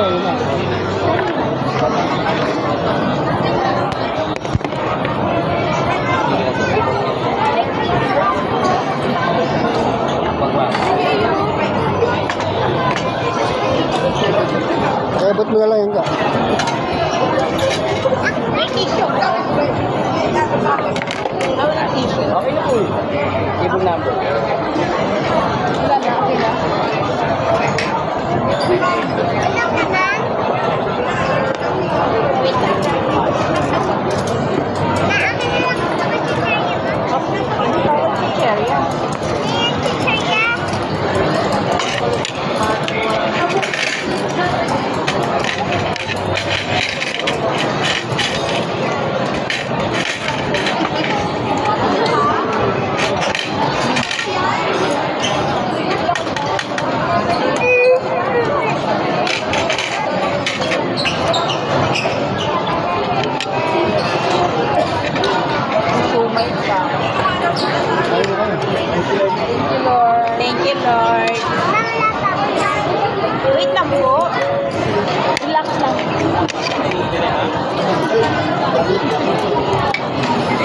yun na. Kaya ba't mo na lang yun ka? May tissue. Walang tissue. Okay na po eh. Table number. Wala na, okay na. Alam ka na? Wait lang. Naamin na lang ako sa chicherya ba? Ano tawag chicherya? Ayan, chicherya. Thank you, Lord. Wait lang po. Relax lang.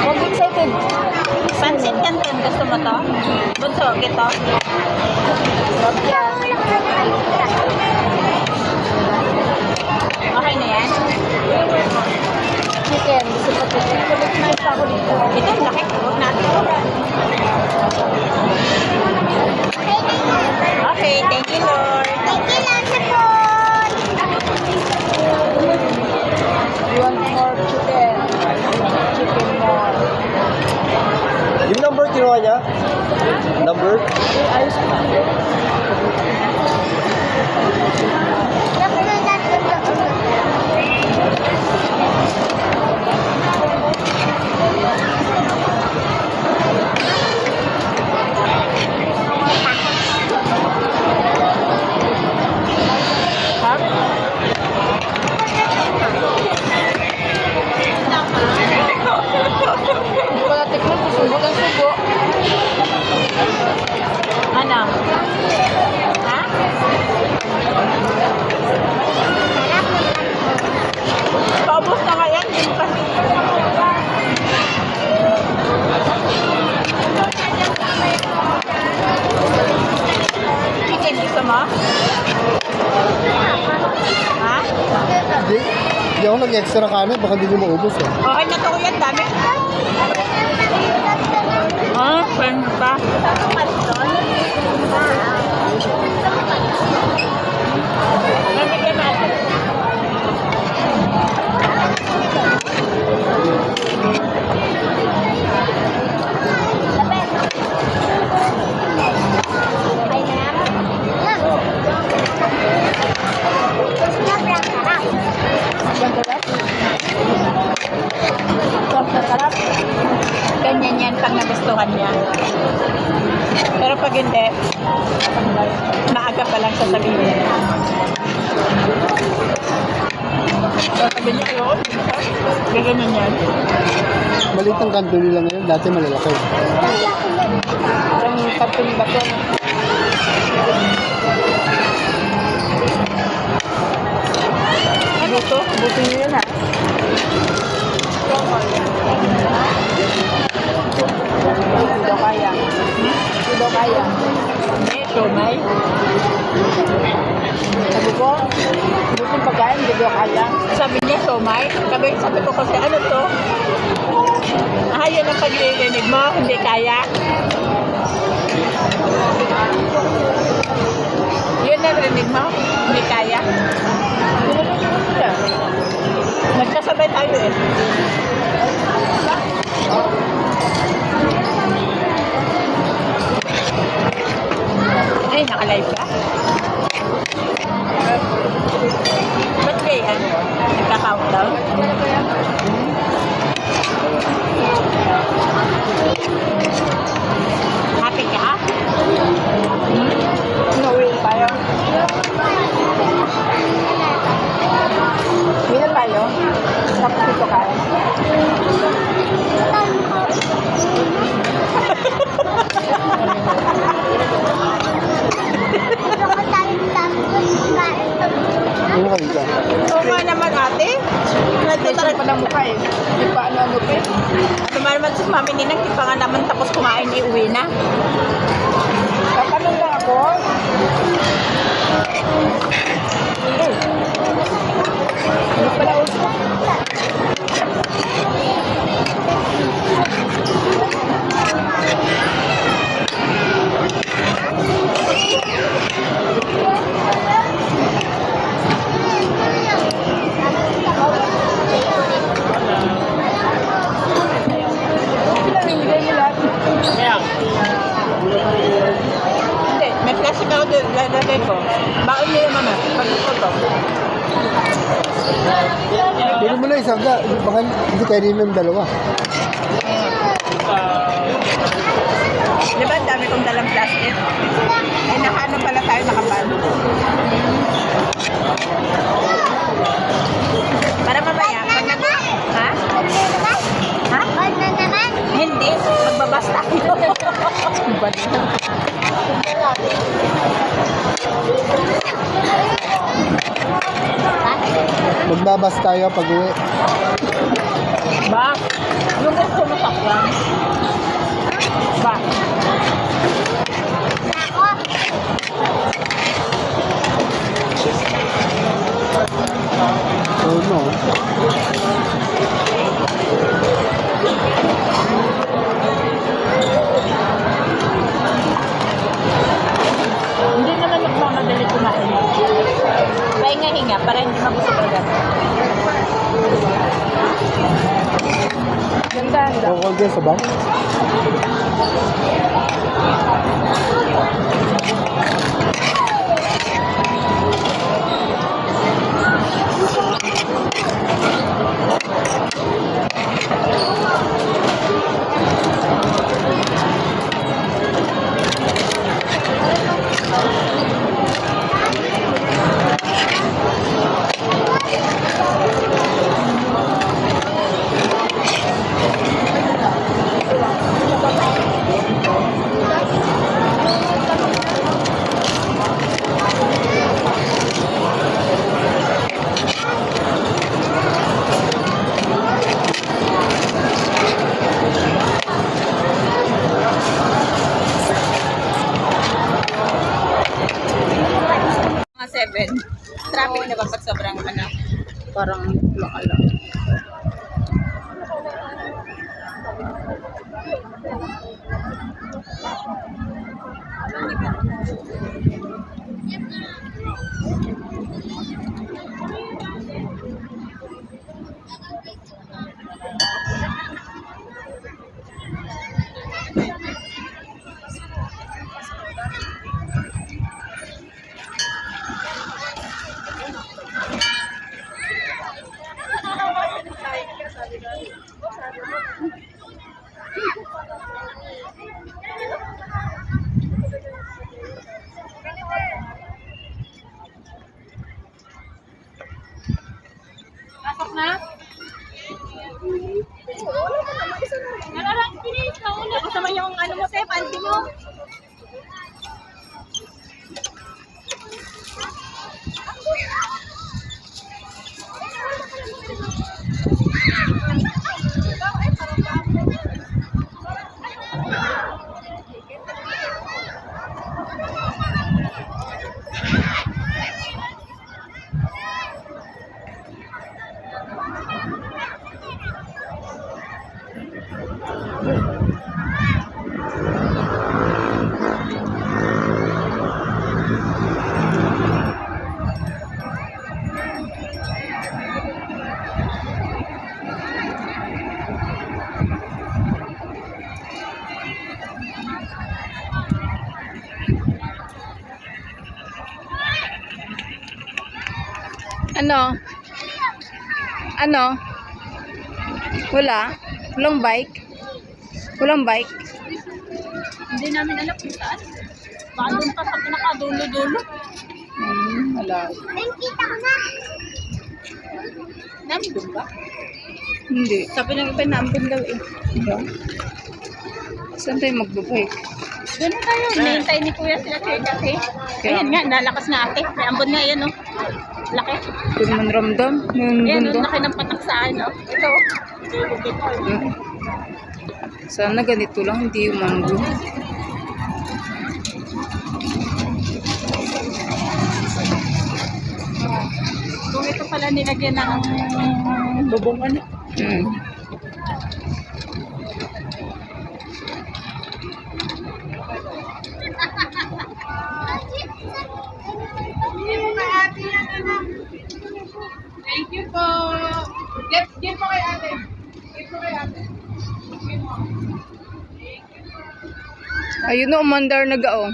Huwag excited. Pansit canton. Gusto mo to? Bunso, kito. Okay na yan? Chicken. Gusto mo to? Kulit na isa ako dito. Ito, laki. Huwag natin. Okay, thank you, Lord. Thank you, Lord, sa food. You want more chicken? Chicken more. Yung number kinuha niya? Number? Ayos ko. Ano? Ha? Paubos na kaya? Hindi pa. Chicken, gusto mo? Ha? Hindi ako nag-extra kanin, baka hindi mo maubos eh. Okay na to kuya, dami. Friend pa. Nabigyan natin. Sarap. Ganyan yan pag nagustuhan niya. Pero pag hindi, maaga pa lang sasabihin niya. Sabi niya, ayoko, gaganon yan. Maliit ang kanto nila ngayon, dati malalaki. Ang kanto ni Bato. Ano to? Buto niyo yun ha? Hindi daw kaya. Hindi daw kaya. Hindi, siomay. Sabi ko, buto pagkain, hindi daw kaya. Sabi niya, siomay. Sabi ko kasi, ano to? Yan ang paglilinig mo, hindi kaya. Yun ang rinig mo, hindi kaya. Nagkasabay tayo eh. Ay, naka-live ka? Ba't kaya? Nagka-countdown? Happy ka? Inuwi tayo. Bila tayo? Tapos ito kain. Yung Mahal ka. Oo nga naman ate. Nagtatalag pa ng mukha eh. Hindi pa ano ano pa eh. Ano naman si Mami Ninang, di pa nga naman tapos kumain ni uwi na. Tatanong na ako. Ano pala uso? Hindi, may plastic ako doon, lalagay ko. Baon nila mama, pag gusto to. Pili mo na isang ka. Baka hindi kayo rin yung dalawa. Di ba, ang dami kong dalang plastic? Eh, nakaano pala tayo, nakapalo. Para mamaya, pag nag... Ha? Ha? Hindi, magbabasta. Iba din. Magbabas tayo pag uwi. Ba? Yung gusto mo sakyan? Ba? Oh no. Hindi naman nagmamadali kumain. Pahinga-hinga para hindi mabusog agad. Ganda. Kokol din sa bang? Mga 7. Traffic na ba pag sobrang ano? Parang lang. Pasok na? Nararang kinis ka una. Kasama yung ano mo, Sep, panty mo. Ano? Ano? Wala? Walang bike? Walang bike? Hindi namin alam kung saan. Baka doon pa sa pinakadulo-dulo. Wala. Nakikita ko na. Nandun ba? Hindi. Sabi ng iba nandun daw eh. Diba? Saan tayo magbabike? Doon na tayo. Hinihintay ni Kuya sila kayo kasi. Ayan nga, nalakas na ate. May ambon nga yan oh. Laki. Ito naman ramdam. Yung Yan, bundok. ang laki ng patak sa ano. Ito. Sana ganito lang, hindi yung mango. Kung ito pala nilagyan ng bubong ano. Mm. Thank you po. Give po kay ate. Give po kay ate. Ayun na, umandar na gaong.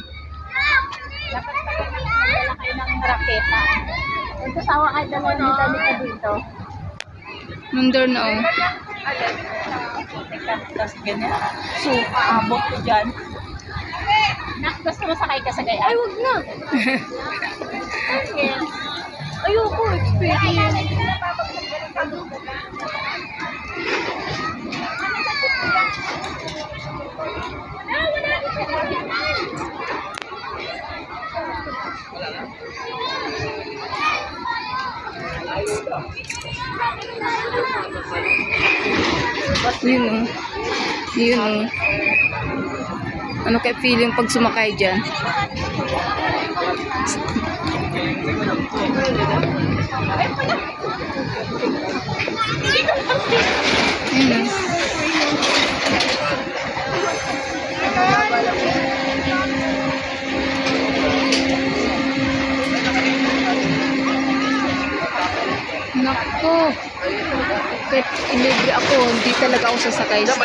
Dapat pala nagdala kayo ng raketa. Kung sasawa kayo dalawa ng dali ka dito. Umandar na oh. Teka, tapos ganyan. So, aabot ko dyan. Nak, gusto mo sakay ka sa gaya? Ay, wag na. Ayoko, experience. Yun oh. Yun oh. Ano kaya feeling pag sumakay dyan? Yun oh. Nako. Kahit ilibre ako, hindi talaga ako sasakay dyan.